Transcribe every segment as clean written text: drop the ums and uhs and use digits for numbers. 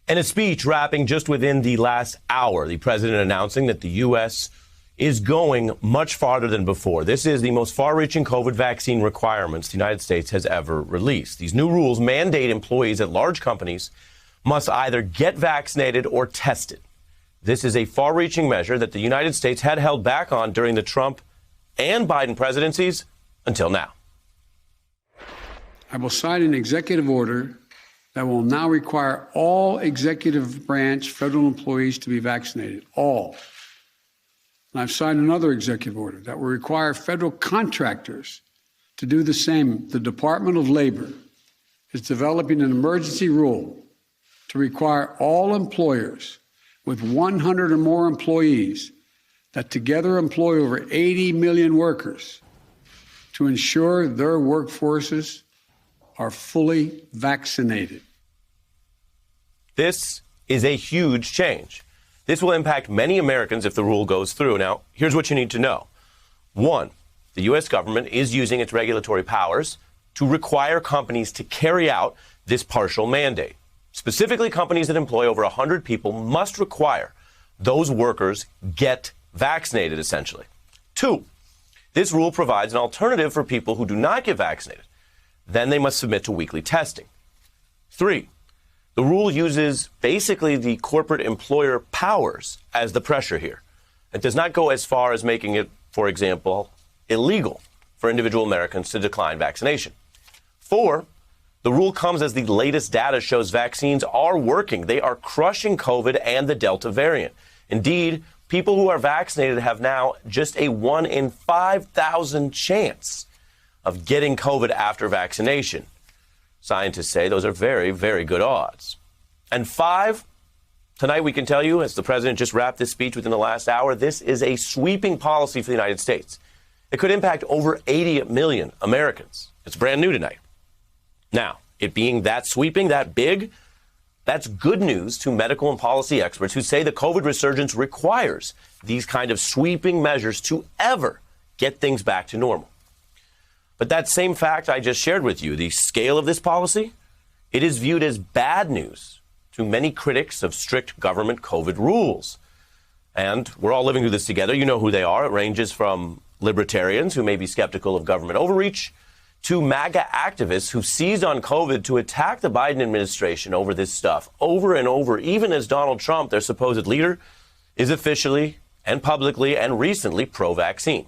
In a speech wrapping just within the last hour, the president announcing that the U.S. is going much farther than before. This is the most far-reaching COVID vaccine requirements the United States has ever released. These new rules mandate employees at large companies must either get vaccinated or tested. This is a far-reaching measure that the United States had held back on during the Trump and Biden presidencies until now. I will sign an executive order that will now require all executive branch federal employees to be vaccinated, all. And I've signed another executive order that will require federal contractors to do the same. The Department of Labor is developing an emergency rule to require all employers with 100 or more employees that together employ over 80 million workers to ensure their workforces are fully vaccinated. This is a huge change. This will impact many Americans if the rule goes through. Now, here's what you need to know. One, the U.S. government is using its regulatory powers to require companies to carry out this partial mandate. Specifically, companies that employ over 100 people must require those workers get vaccinated, essentially. Two, this rule provides an alternative for people who do not get vaccinated. Then they must submit to weekly testing. Three, the rule uses basically the corporate employer powers as the pressure here. It does not go as far as making it, for example, illegal for individual Americans to decline vaccination. Four, the rule comes as the latest data shows vaccines are working. They are crushing COVID and the Delta variant. Indeed, people who are vaccinated have now just a 1 in 5,000 chance of getting COVID after vaccination. Scientists say those are very, very good odds. And five, tonight we can tell you, as the president just wrapped this speech within the last hour, this is a sweeping policy for the United States. It could impact over 80 million Americans. It's brand new tonight. Now, it being that sweeping, that big, that's good news to medical and policy experts who say the COVID resurgence requires these kind of sweeping measures to ever get things back to normal. But that same fact I just shared with you, the scale of this policy, it is viewed as bad news to many critics of strict government COVID rules. And we're all living through this together. You know who they are. It ranges from libertarians who may be skeptical of government overreach to MAGA activists who seized on COVID to attack the Biden administration over this stuff over and over, even as Donald Trump, their supposed leader, is officially and publicly and recently pro-vaccine.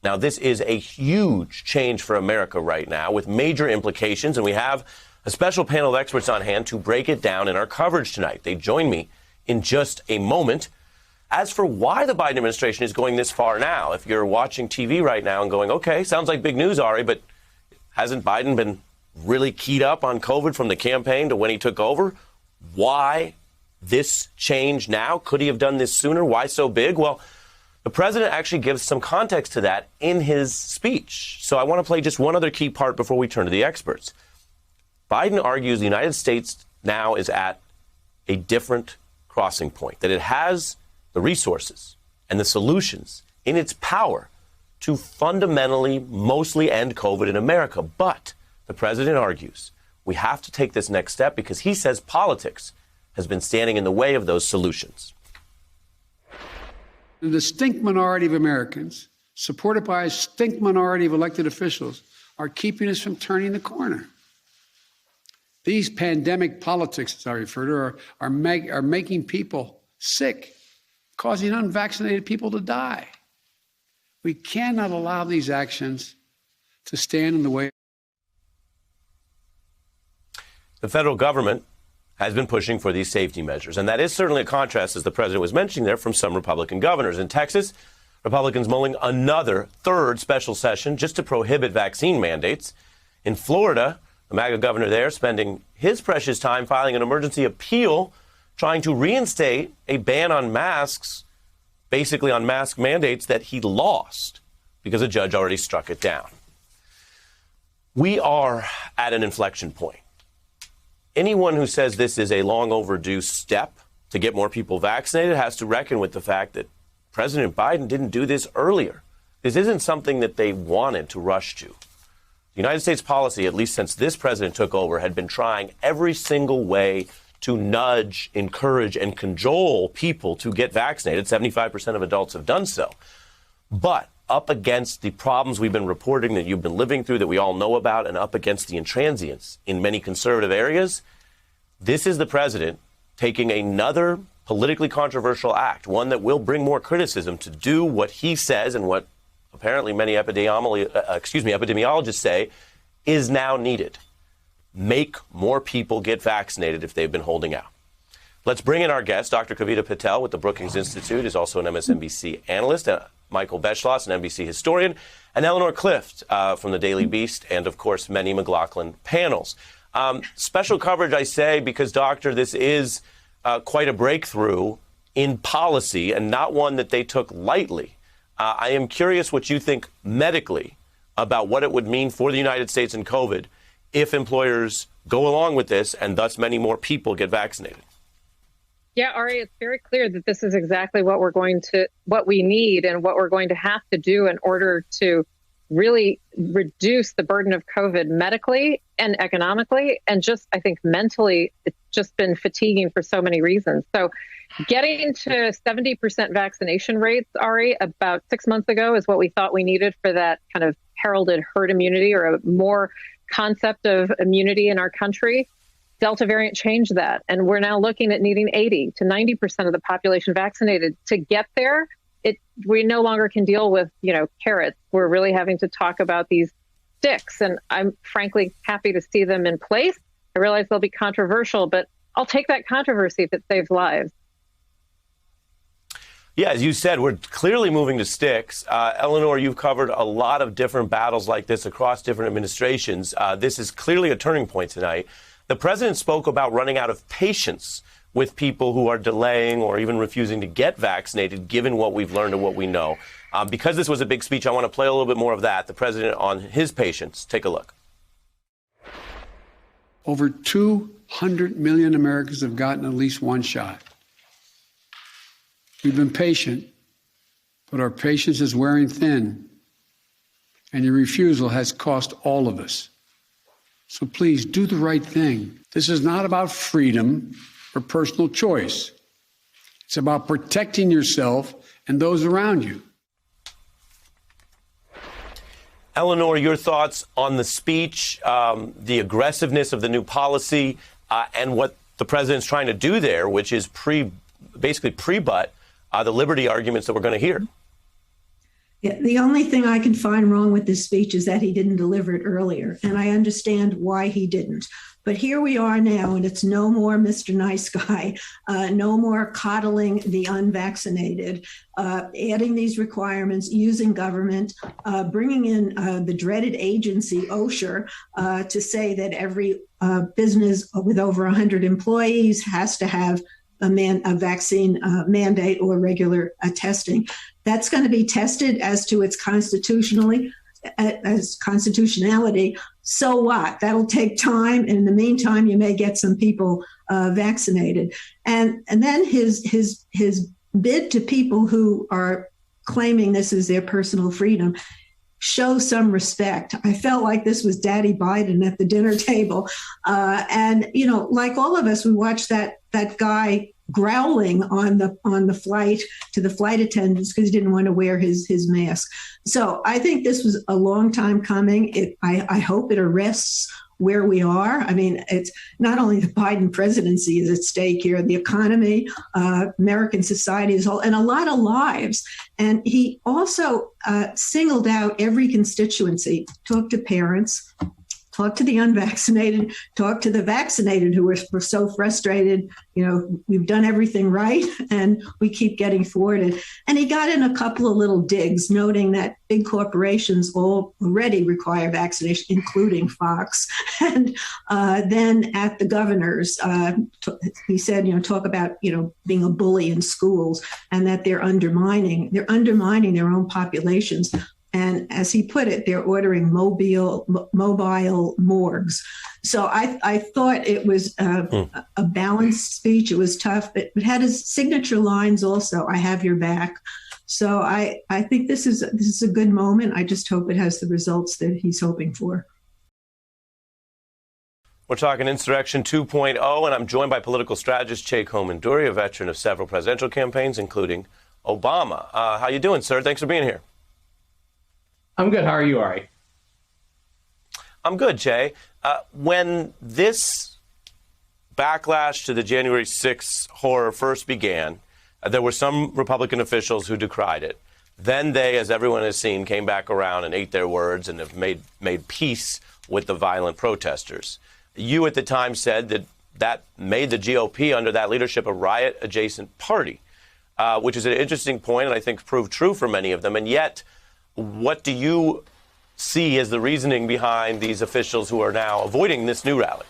Now, this is a huge change for America right now with major implications, and we have a special panel of experts on hand to break it down in our coverage tonight. They join me in just a moment. As for why the Biden administration is going this far now, if you're watching TV right now and going, okay, sounds like big news, Ari, but hasn't Biden been really keyed up on COVID from the campaign to when he took over? Why this change now? Could he have done this sooner? Why so big? Well, the president actually gives some context to that in his speech. So I want to play just one other key part before we turn to the experts. Biden argues the United States now is at a different crossing point, that it has the resources and the solutions in its power to fundamentally mostly end COVID in America. But the president argues we have to take this next step because he says politics has been standing in the way of those solutions. The distinct minority of Americans, supported by a distinct minority of elected officials, are keeping us from turning the corner. These pandemic politics, as I refer to, are making people sick, causing unvaccinated people to die. We cannot allow these actions to stand in the way. The federal government has been pushing for these safety measures. And that is certainly a contrast, as the president was mentioning there, from some Republican governors. In Texas, Republicans mulling another third special session just to prohibit vaccine mandates. In Florida, the MAGA governor there spending his precious time filing an emergency appeal trying to reinstate a ban on masks, basically on mask mandates that he lost because a judge already struck it down. We are at an inflection point. Anyone who says this is a long overdue step to get more people vaccinated has to reckon with the fact that President Biden didn't do this earlier. This isn't something that they wanted to rush to. The United States policy, at least since this president took over, had been trying every single way to nudge, encourage, and cajole people to get vaccinated. 75% of adults have done so. But up against the problems we've been reporting that you've been living through, that we all know about, and up against the intransience in many conservative areas, this is the president taking another politically controversial act, one that will bring more criticism, to do what he says and what apparently many epidemiologists say is now needed. Make more people get vaccinated if they've been holding out. Let's bring in our guest. Dr. Kavita Patel with the Brookings Institute is also an MSNBC analyst, Michael บ๊ᴍ, an NBC historian, and Eleanor Clift from the Daily Beast, and of course many McLaughlin panels. Special coverage, I say, because, Doctor, this is quite a breakthrough in policy and not one that they took lightly. I am curious what you think medically about what it would mean for the United States and COVID if employers go along with this and thus many more people get vaccinated. Yeah, Ari, it's very clear that this is exactly what we need and what we're going to have to do in order to really reduce the burden of COVID medically and economically, and just, I think, mentally. It's just been fatiguing for so many reasons. So getting to 70% vaccination rates, Ari, about 6 months ago is what we thought we needed for that kind of heralded herd immunity, or a more concept of immunity in our country. Delta variant changed that, and we're now looking at needing 80 to 90% of the population vaccinated. To get there, we no longer can deal with, carrots. We're really having to talk about these sticks, and I'm frankly happy to see them in place. I realize they'll be controversial, but I'll take that controversy if it saves lives. Yeah, as you said, we're clearly moving to sticks. Eleanor, you've covered a lot of different battles like this across different administrations. This is clearly a turning point tonight. The president spoke about running out of patience with people who are delaying or even refusing to get vaccinated, given what we've learned and what we know. Because this was a big speech, I want to play a little bit more of that. The president on his patience. Take a look. Over 200 million Americans have gotten at least one shot. We've been patient, but our patience is wearing thin, and your refusal has cost all of us. So please do the right thing. This is not about freedom or personal choice. It's about protecting yourself and those around you. Eleanor, your thoughts on the speech, the aggressiveness of the new policy, and what the president's trying to do there, which is basically pre-butt the liberty arguments that we're going to hear. Yeah, the only thing I can find wrong with this speech is that he didn't deliver it earlier, and I understand why he didn't. But here we are now, and it's no more Mr. Nice Guy, no more coddling the unvaccinated, adding these requirements, using government, bringing in the dreaded agency, OSHA, to say that every business with over 100 employees has to have a vaccine mandate or regular testing. That's going to be tested as to its constitutionality. So what? That'll take time. And in the meantime, you may get some people vaccinated. And then his bid to people who are claiming this is their personal freedom, show some respect. I felt like this was Daddy Biden at the dinner table. And, like all of us, we watched that guy growling on the flight to the flight attendants because he didn't want to wear his mask. So I think this was a long time coming. I hope it arrests where we are. I mean, it's not only the Biden presidency is at stake here, the economy, American society as a whole, and a lot of lives. And he also singled out every constituency, talked to parents, talk to the unvaccinated, talk to the vaccinated who were so frustrated. We've done everything right and we keep getting thwarted. And he got in a couple of little digs, noting that big corporations already require vaccination, including Fox. And then at the governors, he said, talk about, being a bully in schools and that they're undermining their own populations. And as he put it, they're ordering mobile morgues. So I thought it was a balanced speech. It was tough, but it had his signature lines also, I have your back. So I think this is a good moment. I just hope it has the results that he's hoping for. We're talking Insurrection 2.0, and I'm joined by political strategist 𝓍ᴇʟબ્ᴇʀ, a veteran of several presidential campaigns, including Obama. How you doing, sir? Thanks for being here. I'm good. How are you, Ari? I'm good, Jay. When this backlash to the January 6th horror first began, there were some Republican officials who decried it. Then they, as everyone has seen, came back around and ate their words and have made peace with the violent protesters. You at the time said that made the GOP under that leadership a riot-adjacent party, which is an interesting point and I think proved true for many of them. And yet, what do you see as the reasoning behind these officials who are now avoiding this new rally?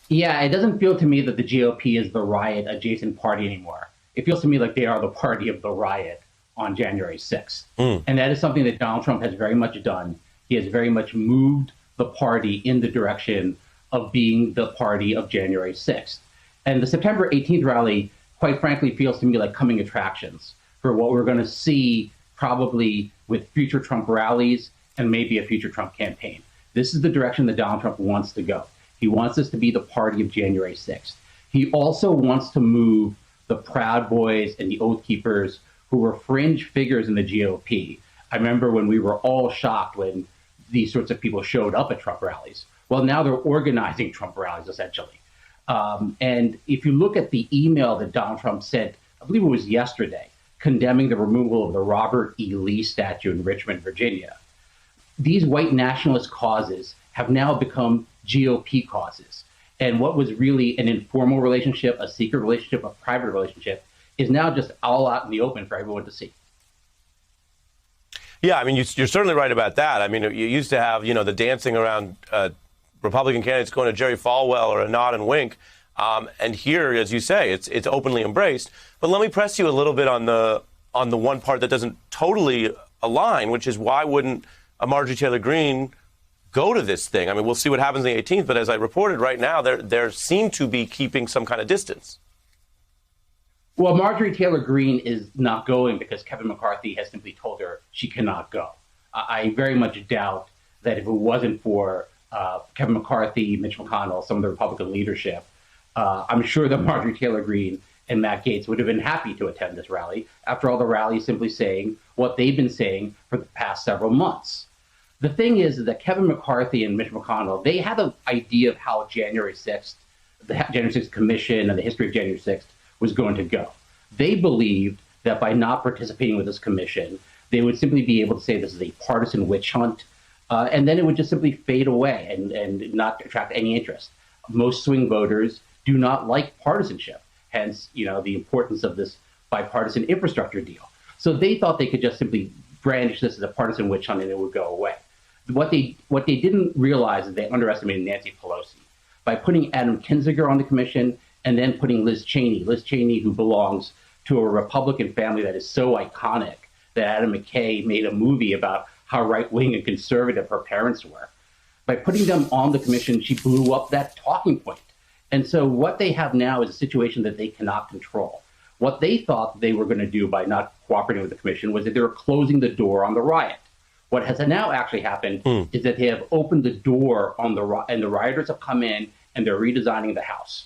Yeah, it doesn't feel to me that the GOP is the riot-adjacent party anymore. It feels to me like they are the party of the riot on January 6th. And that is something that Donald Trump has very much done. He has very much moved the party in the direction of being the party of January 6th. And the September 18th rally, quite frankly, feels to me like coming attractions for what we're going to see probably with future Trump rallies and maybe a future Trump campaign. This is the direction that Donald Trump wants to go. He wants us to be the party of January 6th. He also wants to move the Proud Boys and the Oath Keepers, who were fringe figures in the GOP. I remember when we were all shocked when these sorts of people showed up at Trump rallies. Well, now they're organizing Trump rallies, essentially. And if you look at the email that Donald Trump sent, I believe it was yesterday, condemning the removal of the Robert E. Lee statue in Richmond, Virginia, these white nationalist causes have now become GOP causes. And what was really an informal relationship, a secret relationship, a private relationship, is now just all out in the open for everyone to see. Yeah, I mean, you're certainly right about that. I mean, you used to have, the dancing around Republican candidates going to Jerry Falwell or a nod and wink. And here, as you say, it's openly embraced. But let me press you a little bit on the one part that doesn't totally align, which is why wouldn't Marjorie Taylor Greene go to this thing? I mean, we'll see what happens on the 18th. But as I reported right now, there seem to be keeping some kind of distance. Well, Marjorie Taylor Greene is not going because Kevin McCarthy has simply told her she cannot go. I very much doubt that if it wasn't for Kevin McCarthy, Mitch McConnell, some of the Republican leadership, I'm sure that Marjorie Taylor Greene and Matt Gaetz would have been happy to attend this rally. After all, the rally is simply saying what they've been saying for the past several months. The thing is that Kevin McCarthy and Mitch McConnell, they had an idea of how January 6th, the January 6th Commission and the history of January 6th was going to go. They believed that by not participating with this commission, they would simply be able to say this is a partisan witch hunt, and then it would just simply fade away and not attract any interest. Most swing voters do not like partisanship, hence, the importance of this bipartisan infrastructure deal. So they thought they could just simply brandish this as a partisan witch hunt and it would go away. What they didn't realize is they underestimated Nancy Pelosi. By putting Adam Kinzinger on the commission and then putting Liz Cheney, who belongs to a Republican family that is so iconic that Adam McKay made a movie about how right-wing and conservative her parents were. By putting them on the commission, she blew up that talking point. And so what they have now is a situation that they cannot control. What they thought they were going to do by not cooperating with the commission was that they were closing the door on the riot. What has now actually happened is that they have opened the door on and the rioters have come in and they're redesigning the House.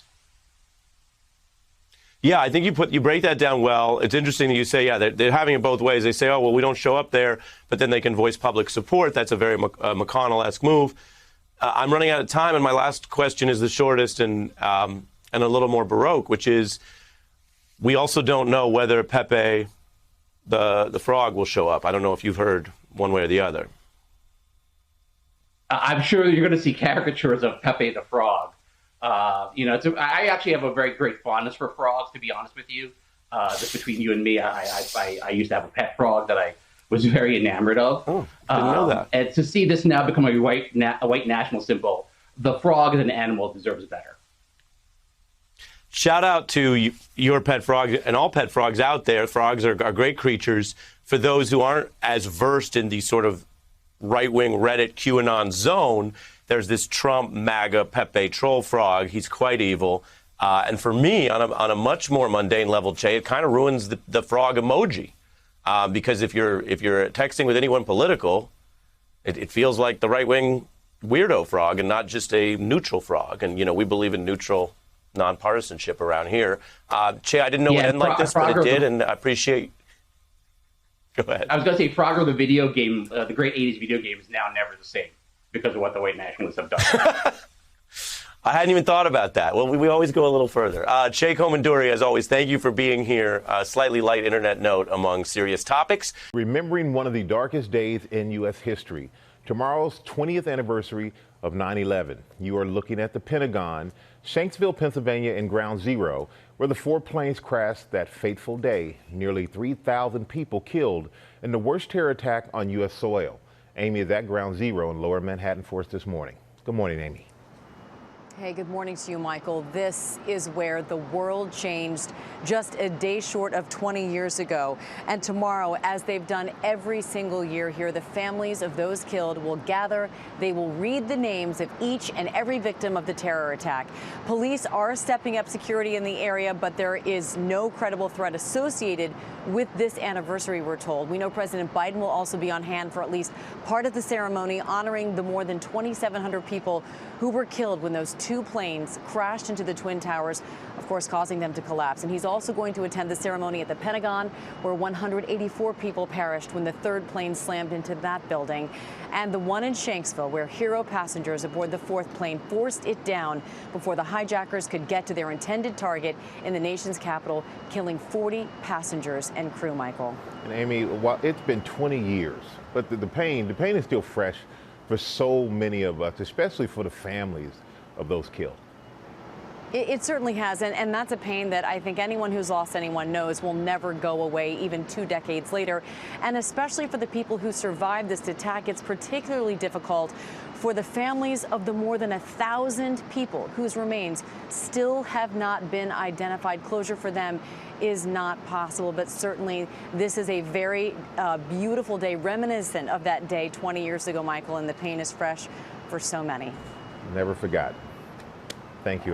Yeah, I think you break that down well. It's interesting that you say, they're having it both ways. They say, oh, well, we don't show up there, but then they can voice public support. That's a very McConnell-esque move. I'm running out of time, and my last question is the shortest and a little more Baroque, which is we also don't know whether Pepe, the frog, will show up. I don't know if you've heard one way or the other. I'm sure you're going to see caricatures of Pepe the Frog. I actually have a very great fondness for frogs, to be honest with you. Just between you and me, I used to have a pet frog that I was very enamored of. Oh, didn't know that. And to see this now become a white national symbol, the frog as an animal deserves better. Shout out to your pet frog and all pet frogs out there. Frogs are great creatures. For those who aren't as versed in the sort of right-wing Reddit QAnon zone, there's this Trump MAGA Pepe troll frog. He's quite evil. And for me, on a much more mundane level, Che, it kind of ruins the frog emoji. Because if you're texting with anyone political, it feels like the right wing weirdo frog and not just a neutral frog. And, we believe in neutral nonpartisanship around here. Che, I didn't know it would end like this, but it did, and I appreciate. Go ahead. I was going to say, Frogger, the video game, the great 80s video game, is now never the same because of what the white nationalists have done. I hadn't even thought about that. Well, we always go a little further. 𝓍ᴇʟબ્ᴇʀ, as always, thank you for being here. Slightly light internet note among serious topics. Remembering one of the darkest days in U.S. history, tomorrow's 20th anniversary of 9/11. You are looking at the Pentagon, Shanksville, Pennsylvania, and Ground Zero, where the 4 planes crashed that fateful day. Nearly 3,000 people killed in the worst terror attack on U.S. soil. Amy is at Ground Zero in Lower Manhattan for us this morning. Good morning, Amy. Hey, good morning to you, Michael. This is where the world changed just a day short of 20 years ago. And tomorrow, as they've done every single year here, the families of those killed will gather. They will read the names of each and every victim of the terror attack. Police are stepping up security in the area, but there is no credible threat associated with this anniversary, we're told. We know President Biden will also be on hand for at least part of the ceremony, honoring the more than 2,700 people who were killed when those 2 planes crashed into the Twin Towers, of course, causing them to collapse. And he's also going to attend the ceremony at the Pentagon, where 184 people perished when the 3rd plane slammed into that building, and the one in Shanksville, where hero passengers aboard the 4th plane forced it down before the hijackers could get to their intended target in the nation's capital, killing 40 passengers and crew, Michael. And Amy, while it's been 20 years, but the pain is still fresh for so many of us, especially for the families of those killed. It certainly has, and that's a pain that I think anyone who's lost anyone knows will never go away, even 2 decades later. And especially for the people who survived this attack, it's particularly difficult for the families of the more than 1,000 people whose remains still have not been identified. Closure for them is not possible, but certainly this is a very beautiful day, reminiscent of that day 20 years ago, Michael, and the pain is fresh for so many. Never forgot. Thank you.